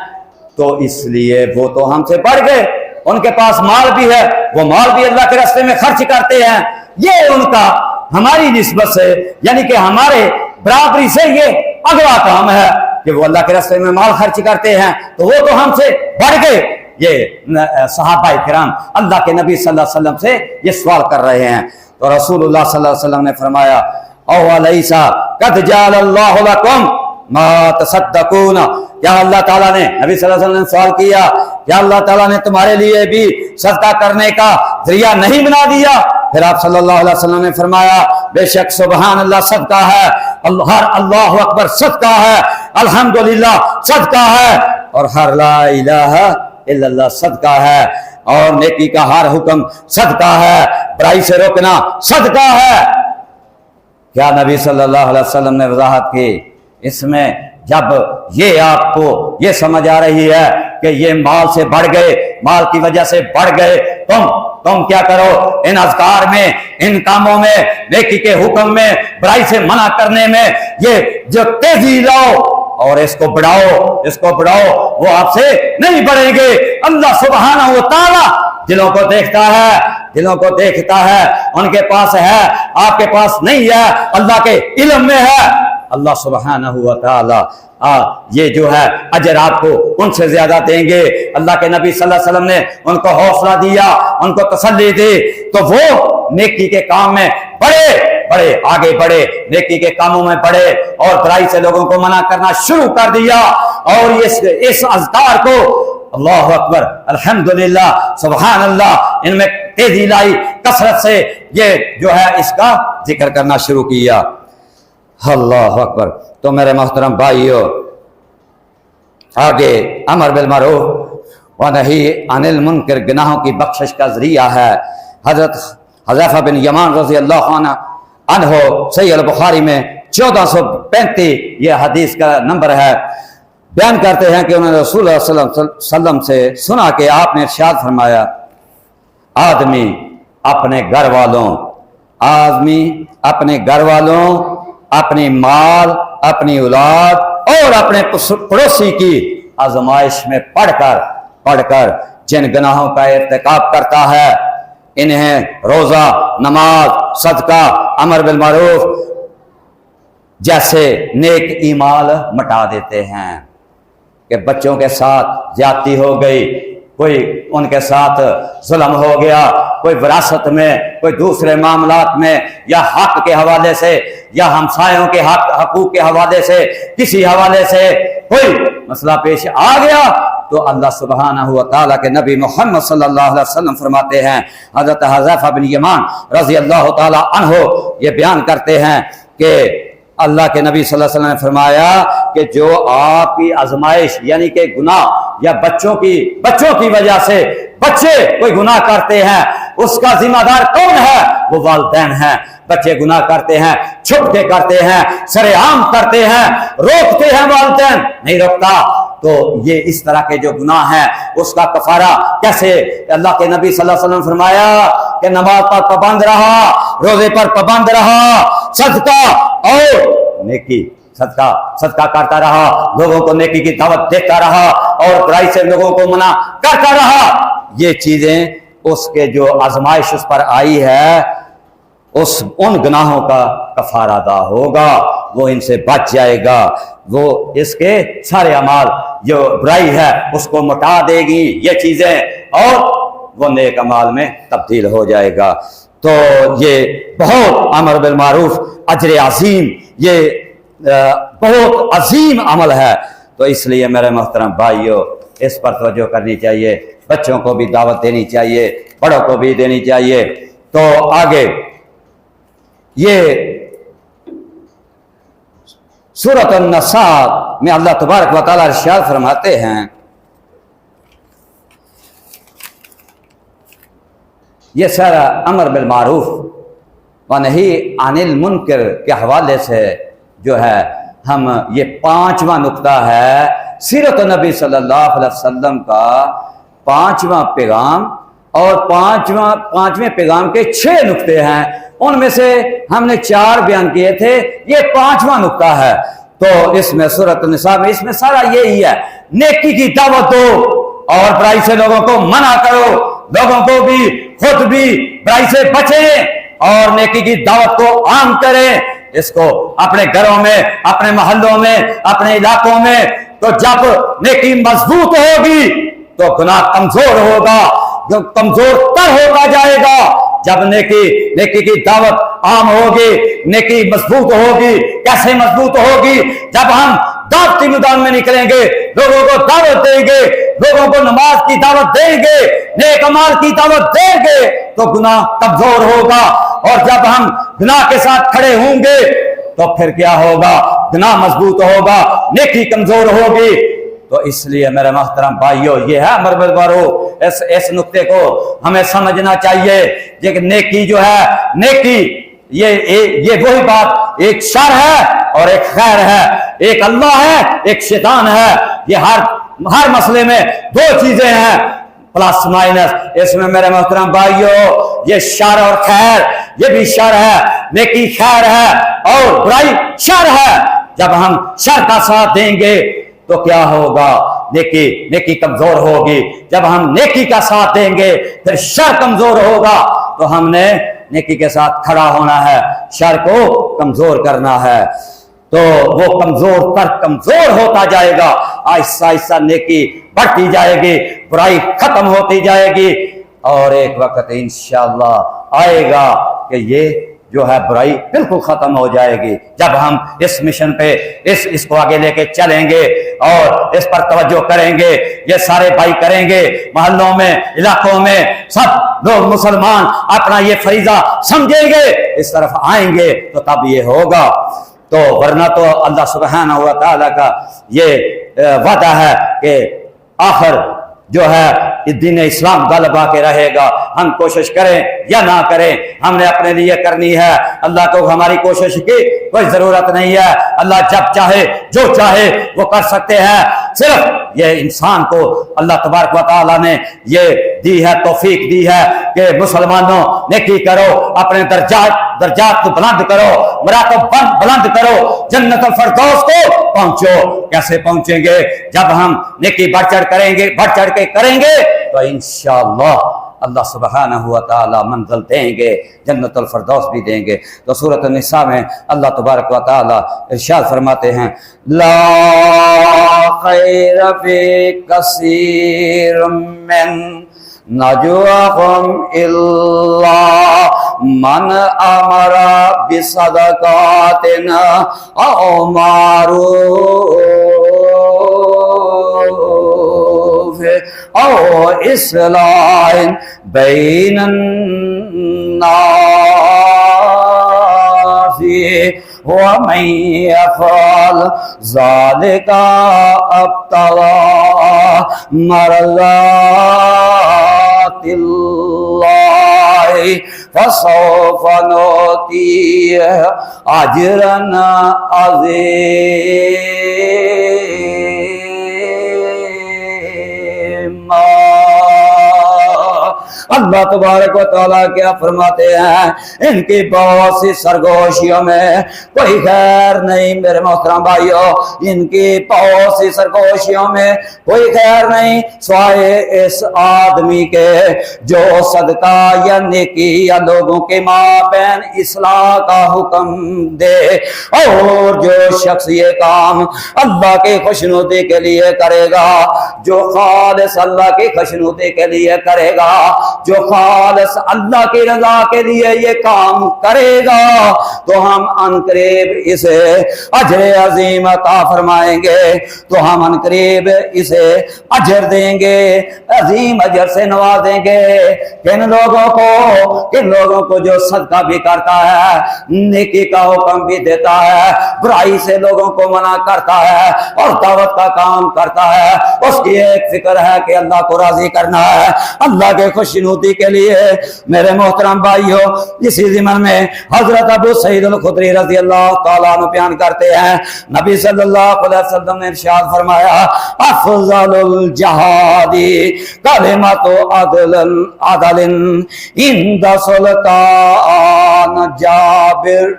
تو اس لیے وہ تو ہم سے بڑھ گئے، ان کے پاس مال بھی ہے، وہ مال بھی اللہ کے راستے میں خرچ کرتے ہیں، یہ ان کا ہماری نسبت سے یعنی کہ ہمارے برابری سے یہ اگلا کام ہے کہ وہ اللہ کے راستے میں مال خرچ کرتے ہیں، تو وہ تو ہم سے بڑھ گئے۔ یہ صحابہ کرام اللہ کے نبی صلی اللہ علیہ وسلم سے یہ سوال کر رہے ہیں، تو رسول اللہ صلی اللہ علیہ وسلم نے فرمایا اولیسا قد جعل اللہ لکم ما تصدقون، کیا اللہ تعالیٰ نے، نبی صلی اللہ علیہ وسلم نے سوال کیا، کیا اللہ تعالیٰ نے تمہارے لیے بھی صدقہ کرنے کا ذریعہ نہیں بنا دیا؟ پھر آپ صلی اللہ علیہ وسلم نے فرمایا بے شک سبحان اللہ صدقہ ہے، ہر اللہ اکبر صدقہ ہے، الحمدللہ صدقہ ہے، اور ہر لا الہ الا اللہ صدقہ ہے، اور نیکی کا ہر حکم صدقہ ہے، برائی سے روکنا صدقہ ہے۔ کیا نبی صلی اللہ علیہ وسلم نے وضاحت کی؟ اس میں جب یہ آپ کو یہ سمجھ آ رہی ہے کہ یہ مال سے بڑھ گئے، مال کی وجہ سے بڑھ گئے، تم کیا کرو، ان اذکار میں، ان کاموں میں، نیکی کے حکم میں، برائی سے منع کرنے میں یہ جو تیزی لاؤ اور اس کو بڑھاؤ، وہ آپ سے نہیں بڑھیں گے۔ اللہ سبحانہ و تعالی دلوں کو دیکھتا ہے، ان کے پاس ہے، آپ کے پاس نہیں ہے، اللہ کے علم میں ہے۔ اللہ سبحانہ و تعالی یہ جو ہے اجر آپ کو ان سے زیادہ دیں گے۔ اللہ کے نبی صلی اللہ علیہ وسلم نے ان کو حوصلہ دیا، ان کو تسلی دی، تو وہ نیکی کے کام میں بڑے آگے بڑھے، نیکی کے کاموں میں بڑھے اور برائی سے لوگوں کو منع کرنا شروع کر دیا، اور اس اذکار کو اللہ اکبر الحمدللہ سبحان اللہ ان میں تیزی لائی، کثرت سے یہ جو ہے اس کا ذکر کرنا شروع کیا۔ اللہ اکبر۔ تو میرے محترم بھائیو، آگے امر بالمعروف و نہی عن المنکر گناہوں کی بخشش کا ذریعہ ہے۔ حضرت حذیفہ بن یمان رضی اللہ عنہ صحیح البخاری میں 1435 یہ حدیث کا نمبر ہے، بیان کرتے ہیں کہ انہوں نے رسول اللہ صلی اللہ علیہ وسلم سے سنا کہ آپ نے ارشاد فرمایا آدمی اپنے گھر والوں، اپنی مال، اپنی اولاد اور اپنے پڑوسی کی آزمائش میں پڑھ کر جن گناہوں کا ارتکاب کرتا ہے، انہیں روزہ، نماز، صدقہ، امر بالمعروف جیسے نیک اعمال مٹا دیتے ہیں۔ کہ بچوں کے ساتھ زیادتی ہو گئی، کوئی ان کے ساتھ ظلم ہو گیا، کوئی وراثت میں، کوئی دوسرے معاملات میں، یا حق کے حوالے سے، یا ہمسایوں کے حقوق کے حوالے سے، کسی حوالے سے کوئی مسئلہ پیش آ گیا، تو اللہ سبحانہ و تعالیٰ کے نبی محمد صلی اللہ علیہ وسلم فرماتے ہیں، حضرت حذیفہ بن یمان رضی اللہ تعالیٰ عنہ یہ بیان کرتے ہیں کہ اللہ کے نبی صلی اللہ علیہ وسلم نے فرمایا کہ جو آپ کی آزمائش یعنی کہ گناہ یا بچوں کی وجہ سے بچے کوئی گناہ کرتے ہیں، اس کا ذمہ دار کون ہے؟ وہ والدین ہیں۔ بچے گناہ کرتے ہیں، چھپ کے کرتے ہیں، سرے عام کرتے ہیں، روکتے ہیں، والدین نہیں روکتا، تو یہ اس طرح کے جو گناہ ہیں اس کا کفارہ کیسے؟ اللہ کے نبی صلی اللہ علیہ وسلم نے فرمایا کہ نماز پر پابند رہا، روزے پر پابند رہا، صدقہ اور نیکی، صدقہ کرتا رہا، لوگوں کو نیکی کی دعوت دیتا رہا اور برائی سے لوگوں کو منع کرتا رہا، یہ چیزیں اس کے جو آزمائش اس پر آئی ہے ان گناہوں کا کفارہ ادا ہوگا، وہ ان سے بچ جائے گا، وہ اس کے سارے اعمال جو برائی ہے اس کو مٹا دے گی یہ چیزیں، اور وہ نیک اعمال میں تبدیل ہو جائے گا۔ تو یہ بہت امر بالمعروف اجر عظیم، یہ بہت عظیم عمل ہے، تو اس لیے میرے محترم بھائیوں اس پر توجہ کرنی چاہیے، بچوں کو بھی دعوت دینی چاہیے، بڑوں کو بھی دینی چاہیے۔ تو آگے یہ سورۃ النساء میں اللہ تبارک و تعالیٰ ارشاد فرماتے ہیں، یہ سارا امر بالمعروف و نہی عن المنکر کے حوالے سے جو ہے ہم یہ 5واں نقطہ ہے سیرت نبی صلی اللہ علیہ وسلم کا 5واں پیغام، اور 5ویں پیغام کے 6 نقطے ہیں، ان میں سے ہم نے 4 بیان کیے تھے، یہ 5واں نقطہ ہے۔ تو اس میں سورۃ النساء میں اس میں سارا یہی ہے، نیکی کی دعوت دو اور برائی سے لوگوں کو منع کرو، لوگوں کو بھی خود بھی برائی سے بچیں اور نیکی کی دعوت کو عام کریں، اس کو اپنے گھروں میں، اپنے محلوں میں، اپنے علاقوں میں۔ تو جب نیکی مضبوط ہوگی تو گناہ کمزور ہوگا، جو کمزور تر ہوتا جائے گا۔ جب نیکی کی دعوت عام ہوگی، نیکی مضبوط ہوگی۔ کیسے مضبوط ہوگی؟ جب ہم دعوتی میدان میں نکلیں گے، لوگوں کو دعوت دیں گے، لوگوں کو نماز کی دعوت دیں گے، نیک اعمال کی دعوت دیں گے، تو گناہ کمزور ہوگا۔ اور جب ہم گناہ کے ساتھ کھڑے ہوں گے تو پھر کیا ہوگا؟ گناہ مضبوط ہوگا، نیکی کمزور ہوگی۔ تو اس لیے میرے محترم بھائیوں، یہ ہے امر بالمعروف، اس نقطے کو ہمیں سمجھنا چاہیے کہ نیکی جو ہے، نیکی یہ وہی بات، ایک شر ہے اور ایک خیر ہے، ایک اللہ ہے ایک شیطان ہے۔ یہ ہر مسئلے میں 2 چیزیں ہیں، پلس مائنس۔ اس میں میرے محترم بھائیوں، یہ شر اور خیر، یہ بھی شر ہے، نیکی خیر ہے اور برائی شر ہے۔ جب ہم شر کا ساتھ دیں گے تو کیا ہوگا؟ نیکی کمزور ہوگی۔ جب ہم نیکی کا ساتھ دیں گے پھر شر کمزور ہوگا۔ تو ہم نے نیکی کے ساتھ کھڑا ہونا ہے، شر کو کمزور کرنا ہے۔ تو وہ کمزور ہوتا جائے گا، آہستہ آہستہ نیکی بڑھتی جائے گی، برائی ختم ہوتی جائے گی، اور ایک وقت انشاءاللہ آئے گا کہ یہ جو ہے برائی بالکل ختم ہو جائے گی۔ جب ہم اس مشن پہ اس کو آگے لے کے چلیں گے اور اس پر توجہ کریں گے، یہ سارے بھائی کریں گے، محلوں میں، علاقوں میں سب لوگ مسلمان اپنا یہ فریضہ سمجھیں گے، اس طرف آئیں گے تو تب یہ ہوگا۔ تو ورنہ تو اللہ سبحانہ و تعالیٰ کا یہ وعدہ ہے کہ آخر جو ہے دین اسلام غلبہ کے رہے گا۔ ہم کوشش کریں یا نہ کریں، ہم نے اپنے لیے کرنی ہے، اللہ کو ہماری کوشش کی کوئی ضرورت نہیں ہے۔ اللہ جب چاہے جو چاہے وہ کر سکتے ہیں، صرف یہ انسان کو اللہ تبارک و تعالیٰ نے یہ دی ہے، توفیق دی ہے کہ مسلمانوں نیکی کرو، اپنے درجات کو بلند کرو، مراتب بلند کرو، جنت الفردوس کو پہنچو۔ کیسے پہنچیں گے؟ جب ہم نیکی بڑھ چڑھ کے کریں گے تو انشاءاللہ اللہ سبحانہ و تعالی منزل دیں گے، جنت الفردوس بھی دیں گے۔ تو سورۃ النساء میں اللہ تبارک و تعالی ارشاد فرماتے ہیں، لا خیر فی کثیر من نجواہم الا من امر بصدقات او معروف او اصلاح بین الناس ومن يفعل ذلك ابتغاء مرضات الله فسوف نؤتيه اجرا عظيما۔ اللہ تبارک و تعالیٰ کیا فرماتے ہیں؟ ان کی بہت سی سرگوشیوں میں کوئی خیر نہیں میرے محترم بھائیوں، ان کی بہت سی سرگوشیوں میں کوئی خیر نہیں سوائے اس آدمی کے جو صدقہ یا نیکی یا لوگوں کے مابین اصلاح کا حکم دے، اور جو شخص یہ کام اللہ کے خوشنودی کے لیے کرے گا، جو خالص اللہ کی خوشنودی کے لیے کرے گا، جو خالص اللہ کی رضا کے لیے یہ کام کرے گا، تو ہم انقریب اسے اجر عظیم عطا فرمائیں گے، تو ہم انقریب اسے اجر دیں گے، عظیم اجر سے نوازیں گے۔ کن لوگوں کو جو صدقہ بھی کرتا ہے، نیکی کا حکم بھی دیتا ہے، برائی سے لوگوں کو منع کرتا ہے اور دعوت کا کام کرتا ہے، اس کی ایک فکر ہے کہ اللہ کو راضی کرنا ہے، اللہ کے خوش خوشنودی کے لیے۔ میرے محترم بھائیو، اسی ضمن میں حضرت ابو سعید الخدری رضی اللہ تعالیٰ عنہ بیان کرتے ہیں، نبی صلی اللہ علیہ وسلم نے ارشاد فرمایا، افضل الجہاد کلمۃ عدل عند سلطان جائر،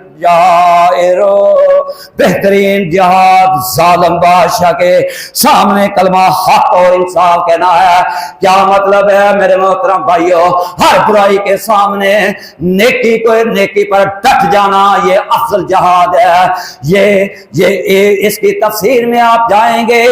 بہترین جہاد ظالم بادشاہ کے سامنے کلمہ حق اور انصاف کہنا ہے۔ کیا مطلب ہے میرے محترم بھائیو؟ ہر برائی کے سامنے نیکی پر ڈٹ جانا، یہ افضل جہاد ہے۔ یہ اس کی تفسیر میں آپ جائیں گے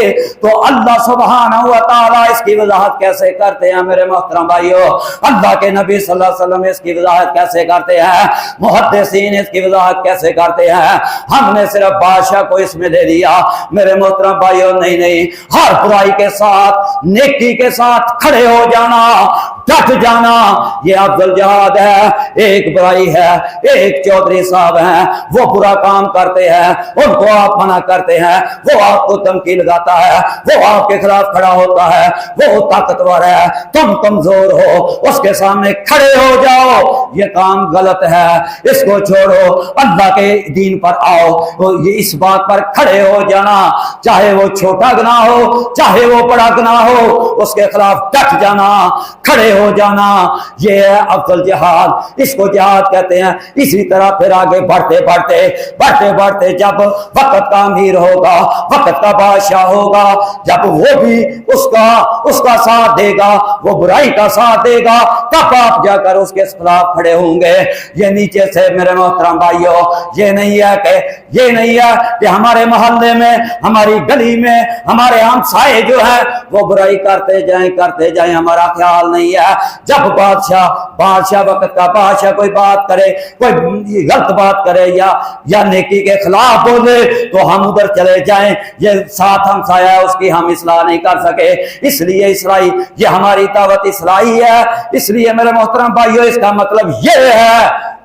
تو اللہ سبحانہ و تعالیٰ اس کی وضاحت کیسے کرتے ہیں میرے محترم بھائیو، اللہ کے نبی صلی اللہ علیہ وسلم اس کی وضاحت کیسے کرتے ہیں، محدثین اس کی وضاحت کیسے کرتے ہیں۔ ہم نے صرف بادشاہ کو اس میں دے دیا میرے محترم بھائیو، نہیں، ہر برائی کے ساتھ نیکی کے ساتھ کھڑے ہو جانا، ڈٹ جانا، یہ افضل جہاد ہے۔ ایک برائی ہے، ایک چودھری صاحب ہیں، وہ برا کام کرتے ہیں، ان کو آپ منع کرتے ہیں، وہ آپ کو دھمکی لگاتا ہے، وہ آپ کے خلاف کھڑا ہوتا ہے، وہ طاقتور ہے، تم کمزور ہو، اس کے سامنے کھڑے ہو جاؤ، یہ کام غلط ہے، اس کو چھوڑو، اللہ کے دین پر آؤ۔ یہ اس بات پر کھڑے ہو جانا، چاہے وہ چھوٹا گناہ ہو چاہے وہ بڑا گناہ ہو، اس کے خلاف ڈٹ جانا، کھڑے ہو جانا، یہ ہے افضل جہاد، اس کو جہاد کہتے ہیں۔ اسی طرح پھر آگے بڑھتے جب وقت کا امیر ہوگا، وقت کا بادشاہ ہوگا، جب وہ بھی اس کا ساتھ دے گا، وہ برائی کا ساتھ دے گا، تب آپ جا کر اس کے خلاف کھڑے ہوں گے۔ یہ نیچے سے میرے محترم بھائیو، یہ نہیں ہے کہ ہمارے محلے میں، ہماری گلی میں، ہمارے ہمسائے جو ہے وہ برائی کرتے جائیں، ہمارا خیال نہیں ہے۔ جب بادشاہ وقت کا بادشاہ کوئی بات کرے، کوئی غلط بات کرے یا نیکی کے خلاف بولے تو ہم ادھر چلے جائیں، یہ ساتھ ہمسایہ ہے، اس کی ہم اصلاح نہیں کر سکے، اس لیے اصلاحی، یہ ہماری دعوت اصلاحی ہے۔ اس لیے میرے محترم بھائیو، اس کا مطلب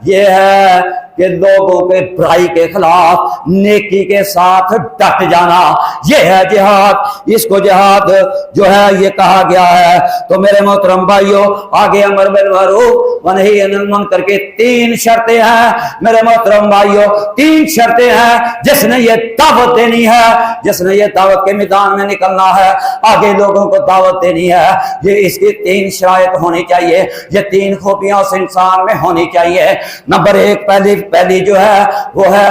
یہ ہے کہ لوگوں کے برائی کے خلاف نیکی کے ساتھ ڈٹ جانا، یہ ہے جہاد۔ اس کو جہاد جو ہے یہ کہا گیا ہے۔ تو میرے محترم بھائیو، آگے امر بالمعروف و نہی عن المنکر کے 3 شرطیں ہیں میرے محترم بھائیو، 3 شرطیں ہیں۔ جس نے یہ دعوت دینی ہے، جس نے یہ دعوت کے میدان میں نکلنا ہے، آگے لوگوں کو دعوت دینی ہے، یہ اس کی 3 شرائط ہونی چاہیے، یہ 3 خوبیاں اس انسان میں ہونی چاہیے۔ نمبر 1، پہلی جو ہے وہ ہے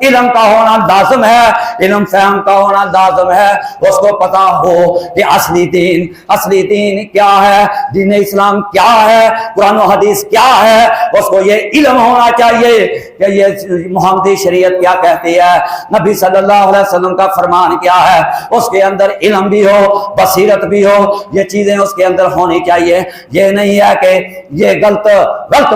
علم کا ہونا لازم ہے، علم فہم کا ہونا لازم ہے، اس کو پتا ہو کہ اصلی دین کیا ہے، دین اسلام کیا ہے، قرآن و حدیث کیا ہے، اس کو یہ علم ہونا چاہیے کہ یہ محمدی شریعت کیا کہتی ہے، نبی صلی اللہ علیہ وسلم کا فرمان کیا ہے، اس کے اندر علم بھی ہو، بصیرت بھی ہو، یہ چیزیں اس کے اندر ہونی چاہیے۔ یہ نہیں ہے کہ یہ غلط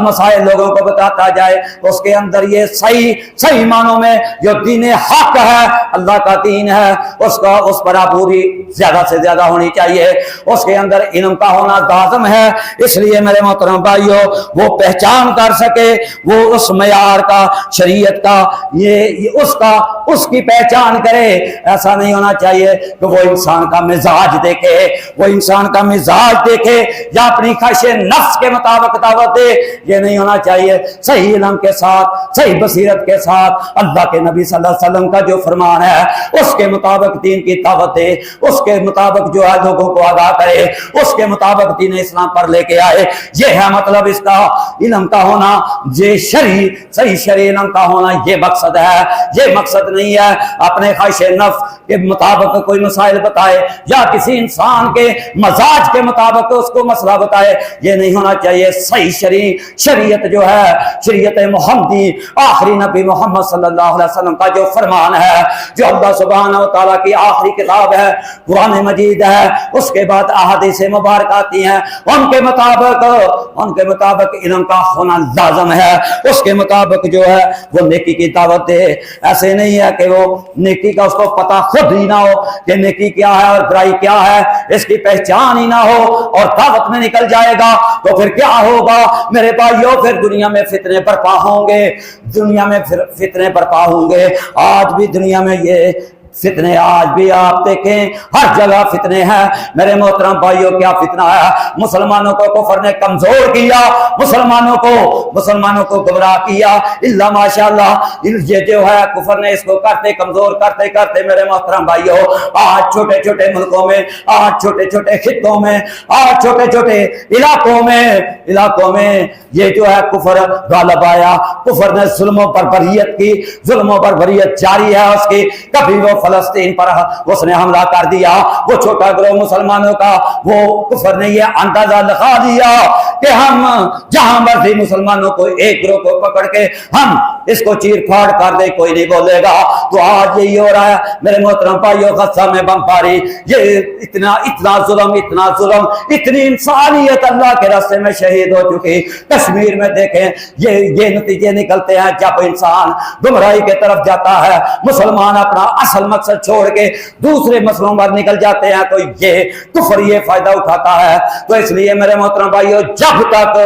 مسائل لوگوں کو بتاتا جائے، اس کے اندر یہ صحیح معنوں میں جو دین حق ہے، اللہ کا دین ہے، اس پر عبوری زیادہ سے زیادہ ہونی چاہیے، اس کے اندر علم کا ہونا لازم ہے۔ اس لیے میرے محترم بھائیو، وہ پہچان کر سکے، وہ اس معیار کا، شریعت کا، اس کی پہچان کرے۔ ایسا نہیں ہونا چاہیے کہ وہ انسان کا مزاج دیکھے یا اپنی خواہش نفس کے مطابق دعوت دے، یہ نہیں ہونا چاہیے۔ صحیح علم کے ساتھ، صحیح بصیرت کے ساتھ، اللہ کے نبی صلی اللہ علیہ وسلم کا جو فرمان ہے اس کے مطابق دین کی دعوت دے، اس کے مطابق جو ہے لوگوں کو آگاہ کرے، اس کے مطابق دین اسلام پر لے کے آئے۔ یہ ہے مطلب اس کا علم کا ہونا، یہ صحیح شرعی علم کا ہونا، یہ مقصد ہے۔ یہ مقصد نہیں ہے اپنے خواہش نفس کے مطابق کوئی مسائل بتائے یا کسی انسان کے مزاج کے مطابق اس کو مسئلہ بتائے، یہ نہیں ہونا چاہیے۔ صحیح شریعت جو ہے، شریعت محمدی، آخری نبی محمد صلی اللہ علیہ وسلم کا جو فرمان ہے، جو اللہ سبحانہ و تعالیٰ کی آخری کتاب ہے، قرآن مجید ہے، اس کے بعد احادیث مبارک آتی ہیں، ان کے مطابق علم کا ہونا لازم ہے۔ اس کے مطابق جو ہے وہ نیکی کی دعوت دے۔ ایسے نہیں ہے کہ وہ نیکی کا اس کو پتہ خود ہی نہ ہو کہ نیکی کیا ہے اور برائی کیا ہے، اس کی پہچان ہی نہ ہو اور دعوت میں نکل جائے گا تو پھر کیا ہوگا میرے بھائیو؟ پھر دنیا میں فتنے برپا ہوں گے، آج بھی دنیا میں یہ فتنے آج بھی آپ دیکھیں ہر جگہ فتنے ہیں میرے محترم بھائیوں. کیا فتنہ ہے؟ مسلمانوں کو کفر نے کمزور کیا, مسلمانوں کو گمراہ کیا. اللہ ماشاءاللہ یہ جو ہے کفر نے اس کو کرتے کمزور کرتے کرتے میرے محترم بھائیوں آج چھوٹے چھوٹے ملکوں میں, آج چھوٹے چھوٹے خطوں میں, آج چھوٹے چھوٹے علاقوں میں یہ جو ہے کفر غالب آیا. کفر نے ظلموں پر بریت کی, ظلموں پر بریت جاری ہے اس کی. کبھی وہ فلسطین پر اس نے حملہ کر دیا, وہ چھوٹا گروہ مسلمانوں کا, وہ کفر نے یہ اندازہ لگا دیا کہ ہم جہاں مرضی مسلمانوں کو ایک گروہ کو پکڑ کے ہم اس کو چیر پھاڑ کر دے کوئی نہیں بولے گا. تو آج یہی ہو رہا ہے میرے محترم بھائیوں. غزہ میں بمباری, یہ اتنا ظلم, اتنی انسانیت اللہ کے راستے میں شہید ہو چکی. کشمیر میں دیکھیں یہ نتیجے نکلتے ہیں جب انسان گمراہی کے طرف جاتا ہے, مسلمان اپنا اصل مقصد چھوڑ کے دوسرے مسلوں پر نکل جاتے ہیں تو یہ کفر یہ فائدہ اٹھاتا ہے. تو اس لیے میرے محترم بھائیوں جب تک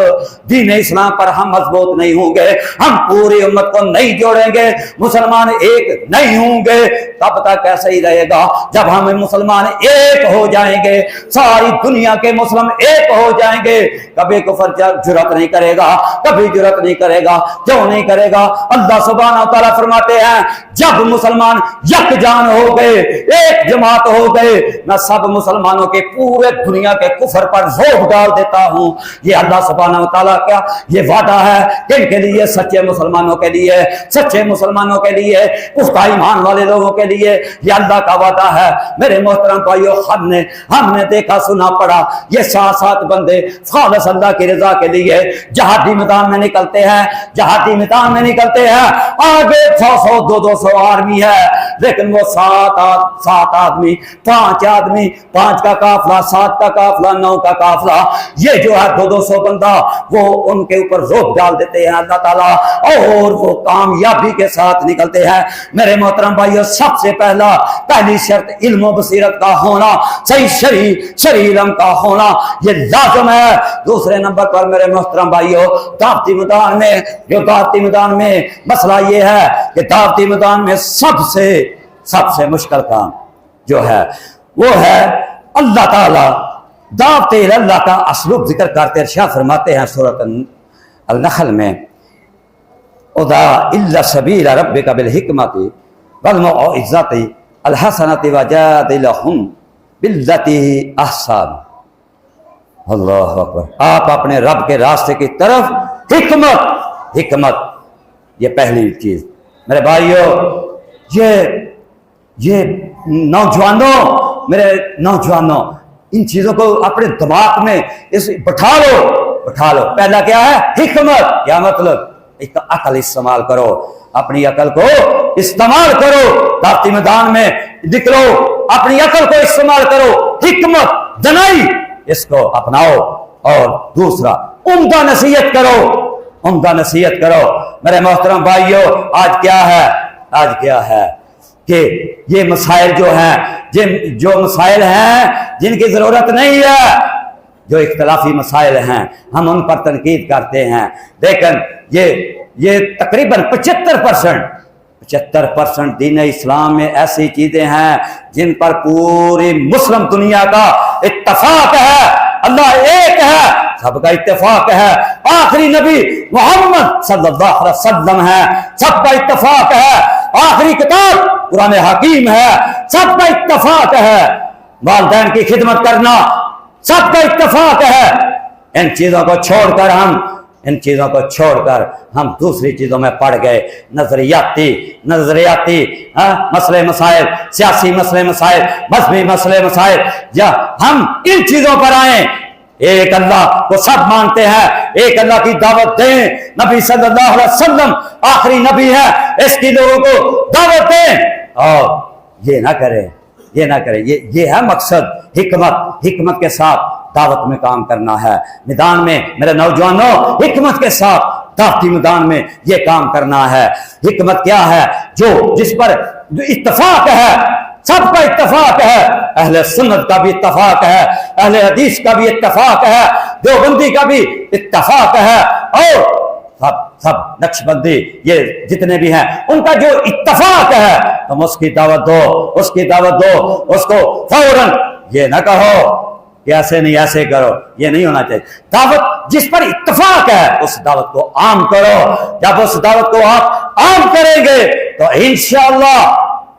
دین اسلام پر ہم مضبوط نہیں ہوں گے, ہم پوری امت کو نہیں جوڑیں گے, مسلمان ایک نہیں ہوں گے, تب تک ایسا ہی رہے گا. جب ہم مسلمان ایک ہو جائیں گے, ساری دنیا کے مسلم ایک ہو جائیں گے, کبھی کفر جرأت نہیں کرے گا, کبھی جرأت نہیں کرے گا. کیوں نہیں کرے گا؟ اللہ سبحانہ و تعالیٰ فرماتے ہیں جب مسلمان یک جان ہو گئے, ایک جماعت ہو گئے, میں سب مسلمانوں کے پورے دنیا کے کفر پر روک ڈال دیتا ہوں. یہ اللہ سبحانہ و تعالیٰ کا یہ وعدہ ہے کن کے لیے؟ سچے مسلمانوں کے لیے, سچے مسلمانوں کے لیے, پختہ ایمان والے لوگوں کے لیے یہ اللہ کا وعدہ ہے. میرے محترم بھائیوں ہم نے دیکھا سنا پڑا یہ 7 بندے خالص اللہ کی رضا کے لیے جہادی میدان میں نکلتے ہیں, آگے 100-200 آرمی ہے, لیکن وہ 7 آدمی, 5 آدمی, 5 کا قافلہ, 7 کا قافلہ, 9 کا قافلہ, یہ جو ہے 200 بندہ وہ ان کے اوپر روک ڈال دیتے ہیں اللہ تعالیٰ, اور وہ کامیابی کے ساتھ نکلتے ہیں. میرے محترم بھائیوں سب سے پہلی شرط علم و بصیرت کا ہونا, صحیح شرعی علم کا ہونا یہ لازم ہے. دوسرے نمبر پر میرے محترم بھائیوں دعوتی میدان میں مسئلہ یہ ہے کہ دعوتی میدان میں سب سے مشکل کام جو ہے وہ ہے اللہ تعالیٰ دعوت اللہ کا اسلوب ذکر کرتے ارشاد فرماتے ہیں سورۃ النحل میں اُدْعُ إِلَّا سَبِيلَ رَبِّكَ بِالْحِکْمَةِ وَالْمَوْعِظَةِ الْحَسَنَةِ وَجَادِلْهُمْ بِالَّتِي هِیَ أَحْسَنُ. اللہ اکبر. آپ اپنے رب کے راستے کی طرف حکمت یہ پہلی چیز. میرے بھائیو یہ نوجوانوں ان چیزوں کو اپنے دماغ میں بٹھا لو. پہلا کیا ہے؟ حکمت. کیا مطلب؟ عقل استعمال کرو, اپنی عقل کو استعمال کرو, دعوتی میدان میں نکلو, اپنی عقل کو استعمال کرو, حکمت دنائی اس کو اپناؤ. اور دوسرا عمدہ نصیحت کرو. میرے محترم بھائیو آج کیا ہے کہ یہ مسائل جو مسائل ہیں جن کی ضرورت نہیں ہے, جو اختلافی مسائل ہیں ہم ان پر تنقید کرتے ہیں, لیکن یہ تقریباً 75% دین اسلام میں ایسی چیزیں ہیں جن پر پوری مسلم دنیا کا اتفاق ہے. اللہ ایک ہے, سب کا اتفاق ہے. آخری نبی محمد صلی اللہ علیہ وسلم ہے, سب کا اتفاق ہے. آخری کتاب قرآن حکیم ہے, سب کا اتفاق ہے. والدین کی خدمت کرنا سب کا اتفاق ہے. ان چیزوں کو چھوڑ کر ہم دوسری چیزوں میں پڑ گئے. نظریاتی مسئلے مسائل, سیاسی مسئلے مسائل, مذہبی مسئلے مسائل, یا ہم ان چیزوں پر آئیں. ایک اللہ کو سب مانتے ہیں, ایک اللہ کی دعوت دیں. نبی صلی اللہ علیہ وسلم آخری نبی ہے, اس کی لوگوں کو دعوت دیں. اور یہ نہ کرے یہ ہے مقصد. حکمت کے ساتھ دعوت میں کام کرنا ہے. میدان میں میرے نوجوانوں حکمت کے ساتھ دعوتی میدان میں یہ کام کرنا ہے. حکمت کیا ہے؟ جس پر اتفاق ہے, سب کا اتفاق ہے. اہل سنت کا بھی اتفاق ہے, اہل حدیث کا بھی اتفاق ہے, دیوبندی کا بھی اتفاق ہے, اور سب نقشبندی یہ جتنے بھی ہیں ان کا جو اتفاق ہے تم اس کی دعوت دو، اس کی دعوت دو، اس کو فوراً یہ نہ کہو کہ ایسے نہیں ایسے کرو، یہ نہیں ہونا چاہیے۔ دعوت جس پر اتفاق ہے اس دعوت کو عام کرو۔ جب اس دعوت کو آپ عام کریں گے تو انشاءاللہ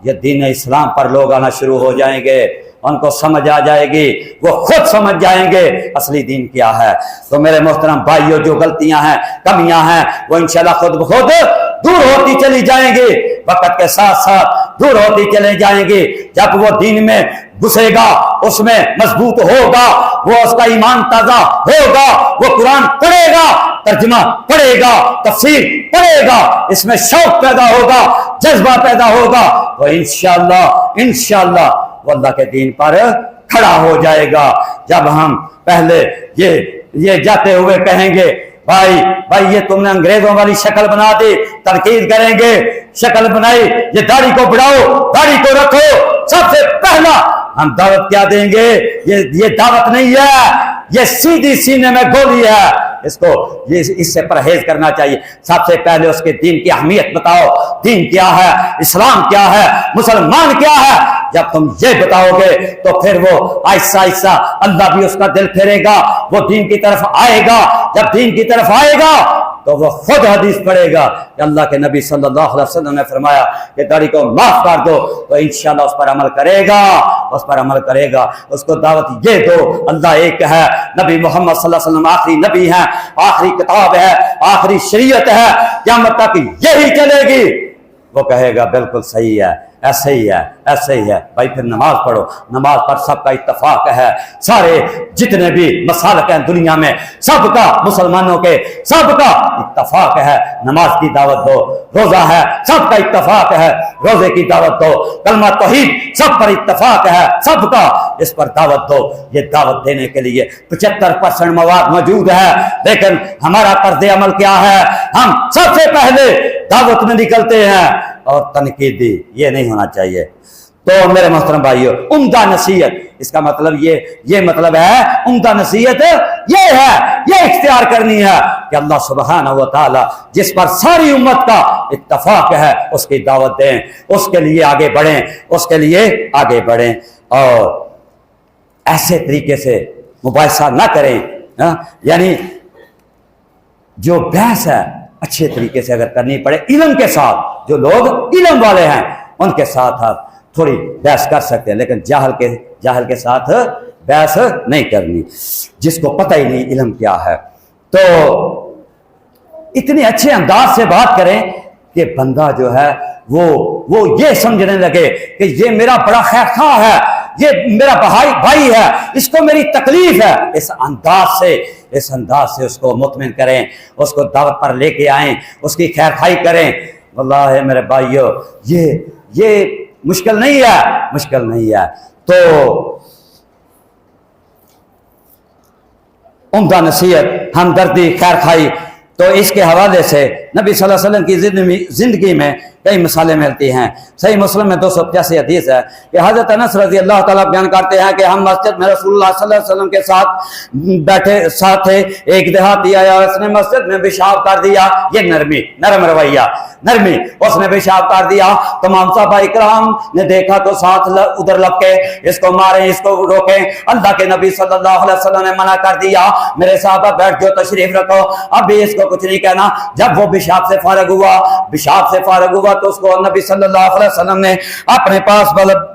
یہ دین اسلام پر لوگ آنا شروع ہو جائیں گے، ان کو سمجھ آ جائے گی، وہ خود سمجھ جائیں گے اصلی دین کیا ہے۔ تو میرے محترم بھائیوں، جو غلطیاں ہیں، کمیاں ہیں، وہ انشاءاللہ خود بخود دور ہوتی چلی جائیں گی، وقت کے ساتھ ساتھ دور ہوتی چلی جائیں گی۔ جب وہ دین میں گھسے گا، اس میں مضبوط ہوگا، وہ اس کا ایمان تازہ ہوگا، وہ قرآن پڑھے گا، ترجمہ پڑھے گا، تفسیر پڑھے گا، اس میں شوق پیدا ہوگا، جذبہ پیدا ہوگا، تو انشاءاللہ وہ اللہ کے دین پر کھڑا ہو جائے گا۔ جب ہم پہلے یہ جاتے ہوئے کہیں گے بھائی یہ تم نے انگریزوں والی شکل بنا دی، تنقید کریں گے، شکل بنائی، یہ داڑھی کو بڑھاؤ، داڑھی کو رکھو، سب سے پہلا ہم دعوت کیا دیں گے؟ یہ دعوت نہیں ہے، یہ سیدھی سینے میں گولی ہے، اس سے پرہیز کرنا چاہیے۔ سب سے پہلے اس کے دین کی اہمیت بتاؤ، دین کیا ہے، اسلام کیا ہے، مسلمان کیا ہے۔ جب تم یہ بتاؤ گے تو پھر وہ آہستہ آہستہ اللہ بھی اس کا دل پھیرے گا، وہ دین کی طرف آئے گا۔ جب دین کی طرف آئے گا تو وہ خود حدیث پڑھے گا کہ اللہ کے نبی صلی اللہ علیہ وسلم نے فرمایا کہ داڑھی کو معاف کر دو، تو انشاءاللہ اس پر عمل کرے گا، اس پر عمل کرے گا۔ اس کو دعوت یہ دو، اللہ ایک ہے، نبی محمد صلی اللہ علیہ وسلم آخری نبی ہیں، آخری کتاب ہے، آخری شریعت ہے، قیامت تک یہی چلے گی۔ وہ کہے گا بالکل صحیح ہے، ایسے ہی ہے، ایسے ہی ہے۔ بھائی پھر نماز پڑھو، نماز پر سب کا اتفاق ہے، سارے جتنے بھی مسالک ہیں دنیا میں سب کا، مسلمانوں کے سب کا اتفاق ہے، نماز کی دعوت دو۔ روزہ ہے، سب کا اتفاق ہے، روزے کی دعوت دو۔ کلمہ توحید سب پر اتفاق ہے، سب کا، اس پر دعوت دو۔ یہ دعوت دینے کے لیے 75% مواد موجود ہے، لیکن ہمارا طرز عمل کیا ہے؟ ہم سب سے پہلے دعوت میں نکلتے ہیں اور تنقیدی، یہ نہیں ہونا چاہیے۔ تو میرے محترم بھائیو، عمدہ نصیحت، اس کا مطلب یہ مطلب ہے، عمدہ نصیحت یہ ہے، یہ اختیار کرنی ہے کہ اللہ سبحانہ و تعالی جس پر ساری امت کا اتفاق ہے اس کی دعوت دیں، اس کے لیے آگے بڑھیں، اس کے لیے آگے بڑھیں، اور ایسے طریقے سے مباحثہ نہ کریں، یعنی جو بحث ہے اچھے طریقے سے اگر کرنی پڑے علم کے ساتھ، جو لوگ علم والے ہیں ان کے ساتھ آپ تھوڑی بحث کر سکتے ہیں، لیکن جاہل کے ساتھ بحث نہیں کرنی، جس کو پتہ ہی نہیں علم کیا ہے۔ تو اتنے اچھے انداز سے بات کریں کہ بندہ جو ہے وہ یہ سمجھنے لگے کہ یہ میرا بڑا خیر خواہ ہے، یہ میرا بھائی ہے، اس کو میری تکلیف ہے۔ اس انداز سے اس کو مطمئن کریں، اس کو دعوت پر لے کے آئیں، اس کی خیر خواہی کریں۔ واللہ میرے بھائیو یہ مشکل نہیں ہے۔ تو عمدہ نصیحت، ہمدردی، خیر خواہی، تو اس کے حوالے سے نبی صلی اللہ علیہ وسلم کی زندگی میں کئی مثالیں ملتی ہیں۔ صحیح مسلم میں 285 حدیث ہے کہ حضرت انس رضی اللہ تعالیٰ بیان کرتے ہیں کہ ہم مسجد میں رسول اللہ صلی اللہ علیہ وسلم کے ساتھ تھے، ایک دیہاتی آیا، اس نے مسجد میں پیشاب کر دیا۔ یہ نرم رویہ، نرمی، اس نے پیشاب کر دیا۔ تمام صحابہ اکرام نے دیکھا تو ساتھ ادھر لپکے، اس کو ماریں، اس کو روکیں۔ اللہ کے نبی صلی اللہ علیہ وسلم نے منع کر دیا، میرے صحابہ بیٹھ جو تشریف رکھو، اب بھی اس کو کچھ نہیں کہنا۔ جب وہ پیشاب سے فارغ ہوا تو اس کو نبی صلی اللہ علیہ وسلم نے اپنے پاس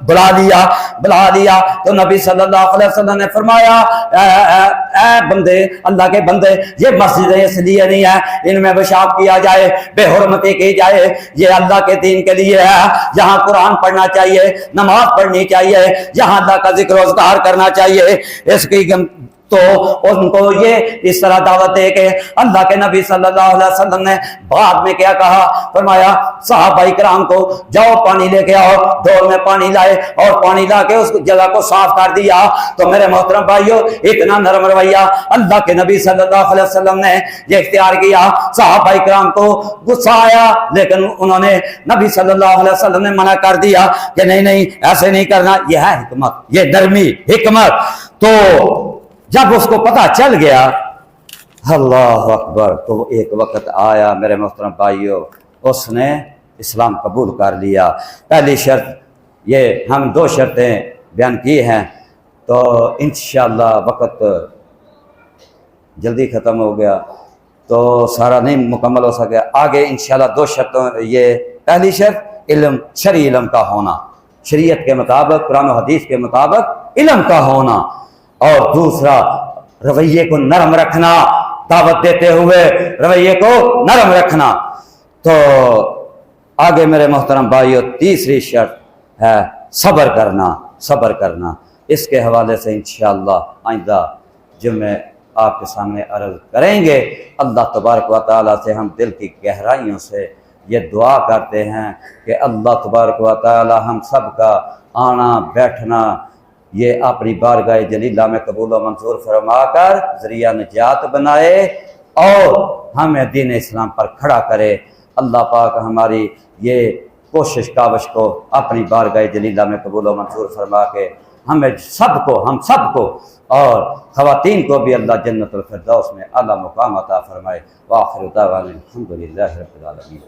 بلا لیا تو نبی صلی اللہ علیہ وسلم نے فرمایا، اے بندے، اللہ کے بندے، یہ مسجد اس لیے نہیں ہے ان میں پیشاب کیا جائے، بے حرمتی کی جائے، یہ اللہ کے دین کے لیے ہے، یہاں قرآن پڑھنا چاہیے، نماز پڑھنی چاہیے، یہاں اللہ کا ذکر و اذکار کرنا چاہیے۔ اس کی تو ان کو یہ اس طرح دعوت دے کہ اللہ کے نبی صلی اللہ علیہ وسلم نے بعد میں کیا کہا؟ فرمایا صحابہ اکرام کو جاؤ پانی لے کے آؤ، ڈول میں پانی لائے اور پانی لا کے اس جگہ کو صاف کر دیا۔ تو میرے محترم بھائیو، اتنا نرم رویہ اللہ کے نبی صلی اللہ علیہ وسلم نے یہ اختیار کیا۔ صحابہ اکرام کو غصہ آیا، لیکن انہوں نے نبی صلی اللہ علیہ وسلم نے منع کر دیا کہ نہیں ایسے نہیں کرنا۔ یہ ہے حکمت، یہ نرمی، حکمت۔ تو جب اس کو پتہ چل گیا اللہ اکبر. تو ایک وقت آیا میرے محترم بھائیوں، اس نے اسلام قبول کر لیا. پہلی شرط یہ، ہم 2 شرطیں بیان کی ہیں، تو انشاءاللہ وقت جلدی ختم ہو گیا تو سارا نہیں مکمل ہو سکا. آگے انشاءاللہ 2 شرطوں، یہ پہلی شرط علم، شرعی علم کا ہونا، شریعت کے مطابق، قرآن و حدیث کے مطابق علم کا ہونا، اور دوسرا رویے کو نرم رکھنا، دعوت دیتے ہوئے رویے کو نرم رکھنا. تو آگے میرے محترم بھائیو تیسری شرط ہے صبر کرنا. صبر کرنا، اس کے حوالے سے انشاءاللہ آئندہ جمعے آپ کے سامنے عرض کریں گے. اللہ تبارک و تعالیٰ سے ہم دل کی گہرائیوں سے یہ دعا کرتے ہیں کہ اللہ تبارک و تعالیٰ ہم سب کا آنا بیٹھنا یہ اپنی بارگاہ جلیلہ میں قبول و منظور فرما کر ذریعہ نجات بنائے اور ہمیں دین اسلام پر کھڑا کرے. اللہ پاک ہماری یہ کوشش کاوش کو اپنی بارگاہ جلیلہ میں قبول و منظور فرما کے ہم سب کو اور خواتین کو بھی اللہ جنت الفردوس میں اعلیٰ مقام عطا فرمائے. وآخر دعوانا الحمدللہ رب العالمین.